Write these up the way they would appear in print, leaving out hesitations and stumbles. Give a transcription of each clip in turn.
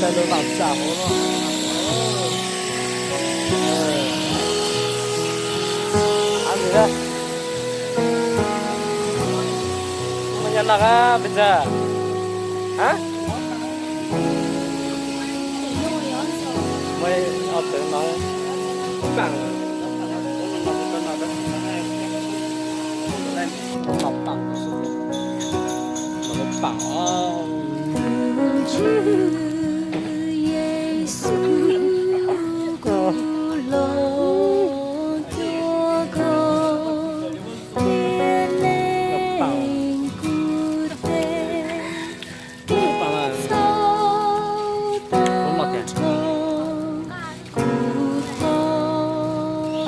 在路上炸火了。ăn gì đây? Mau nyanak ah pizza? Hah? Mới ở tự nói bằng học bằng nó bằng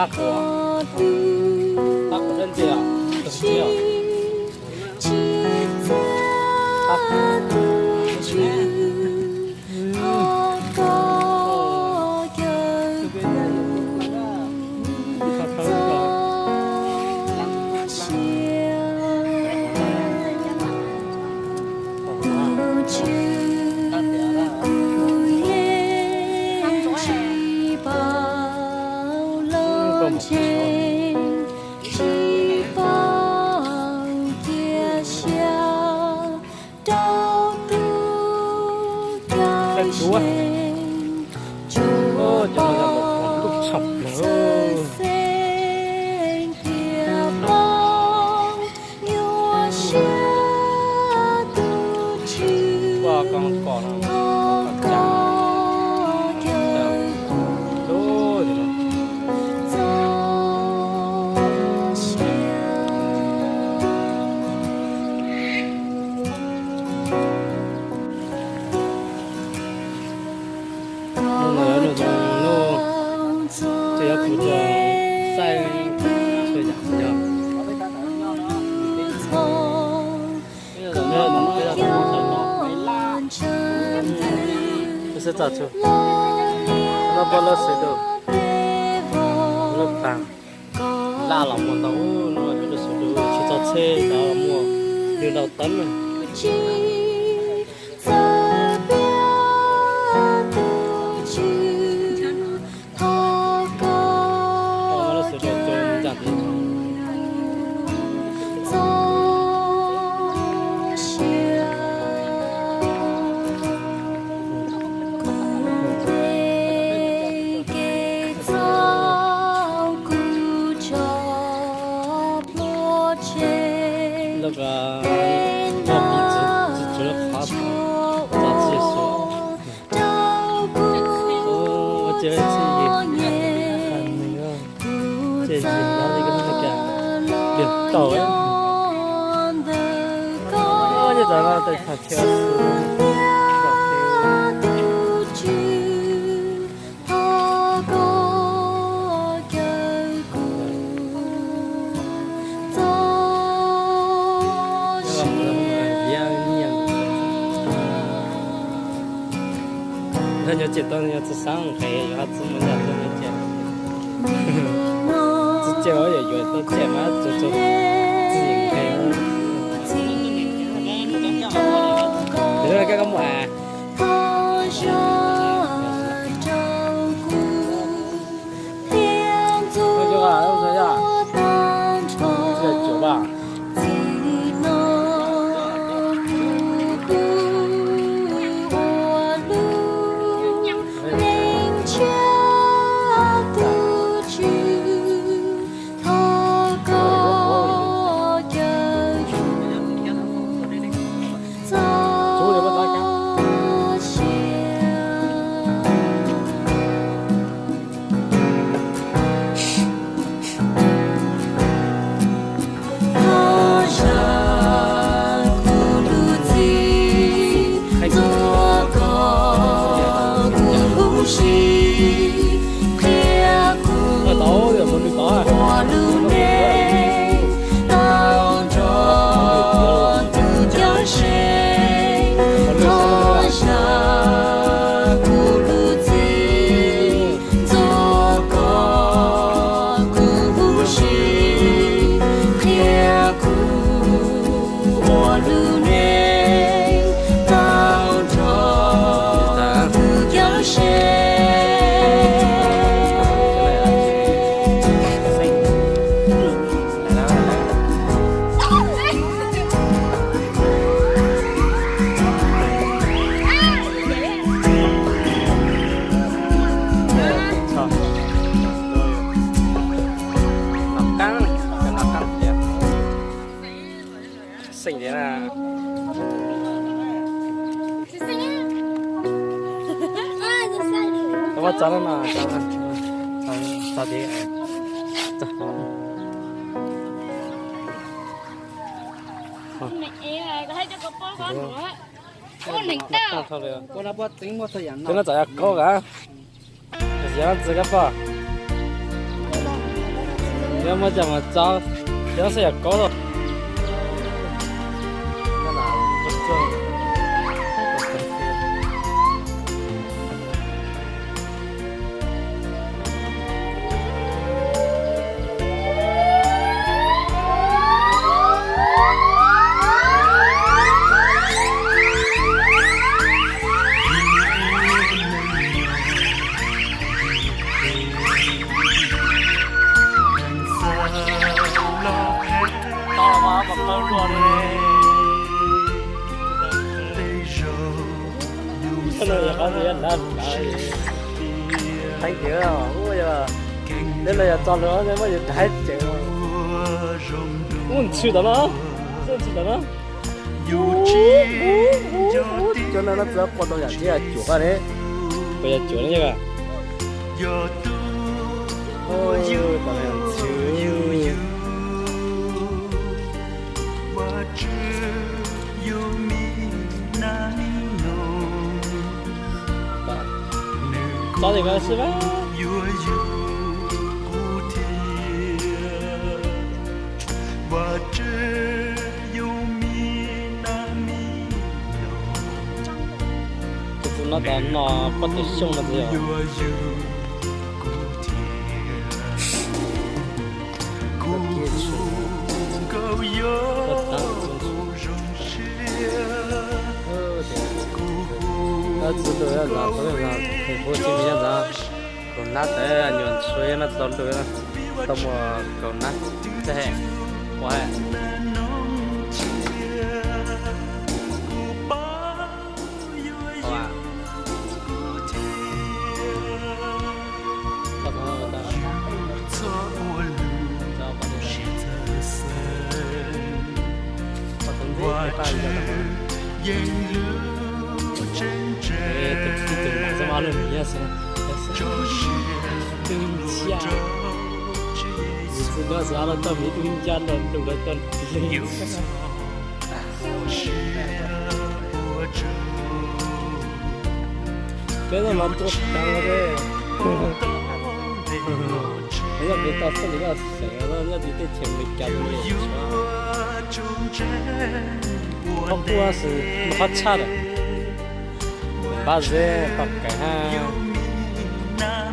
大火，大火扔掉，扔掉。大火，txhua. Ô, cho nó ra một lúc sọc nữa. Wow, con cò nó con trắng. Đô thì nó. Thì nó phụ trợ sai chơi giảm cho. Bây giờ nó bây giờ nó thành nó phải la. Nó sẽ trả cho. Nó bao lâu sẽ được. Nó bằng la lòng một tàu nó được sử dụng chỉ cho xe đó mua điều đầu tấn rồi.那个糯米只觉得滑头，早自己说。我觉得自己很那个，这引到那个领导哎，我就在那在看电视。他就觉得你要去上海，有啥子么样都没见，直接我也有都见嘛，就自营开了。你那干个么啊？我就啊，我说呀，这酒吧。我找了呢，找的，找。我那不顶我这样这个咋样搞啊？这样子个吧？要么怎么找？要是要搞了，那哪不走？thấy chưa? Ôi giờ đây là cho nữa nên mới thấy chịu. Muốn chịu đó nó, chịu đó nó. Cho nên nó sẽ qua đâu chỉ là chuột cái đấy, bây giờ chuột đấy chứ cả. Ôi, tao này chịu. Có gì cái gì vậy? Nó đã nó bắt đầu xong là gì à? Nó chỉ được là thành phố Hồ Chí Minh ra, còn nát đấy nhuận suy nó tốn được là tôm còn nát thế quá. Nó giá là tầm ít nguyên chân là đủ là tầm cái là làm tốt đang ở đây bây giờ người ta sẽ nghĩ là sẽ nó đi tới前面干的không qua sự khó chát đấy ba dê bọc cái ha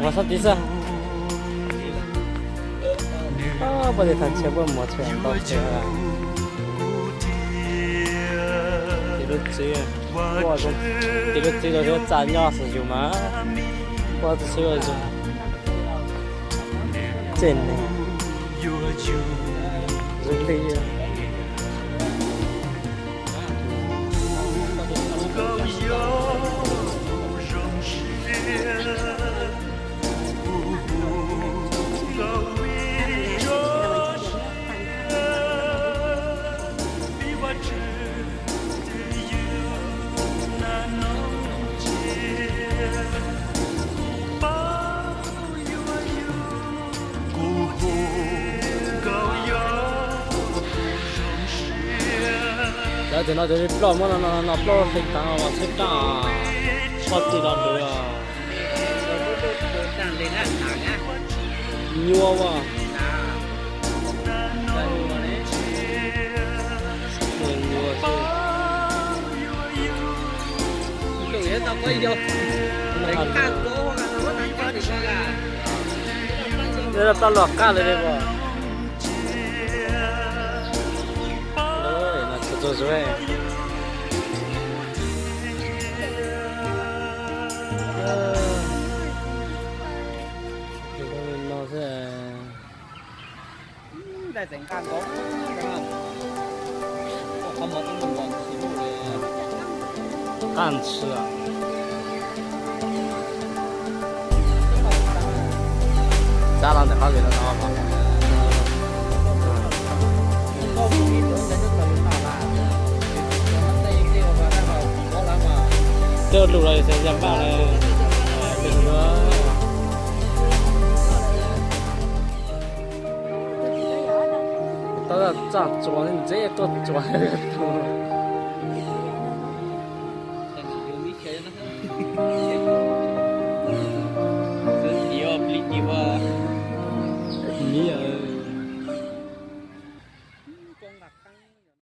mà sắp đi sao bây giờ thằng chơi bơm một chuyện bao nhiêu à thì lúc chơi qua rồi thì lúc chơi rồi trả nhau sử dụng mà qua từ xưa rồi trên này dùng đi thì nó thì lo mà nó lo thì tao mà xếp ra bắt thì làm được à nhiều mà tao quay vô đây là tao lọt cá lên đây mà rồi nó sẽ đây thành can có không có cái mình còn xíu để can吃啊家长得好给他拿吧这路来才讲话嘞，这个。咋抓？你这个抓的多。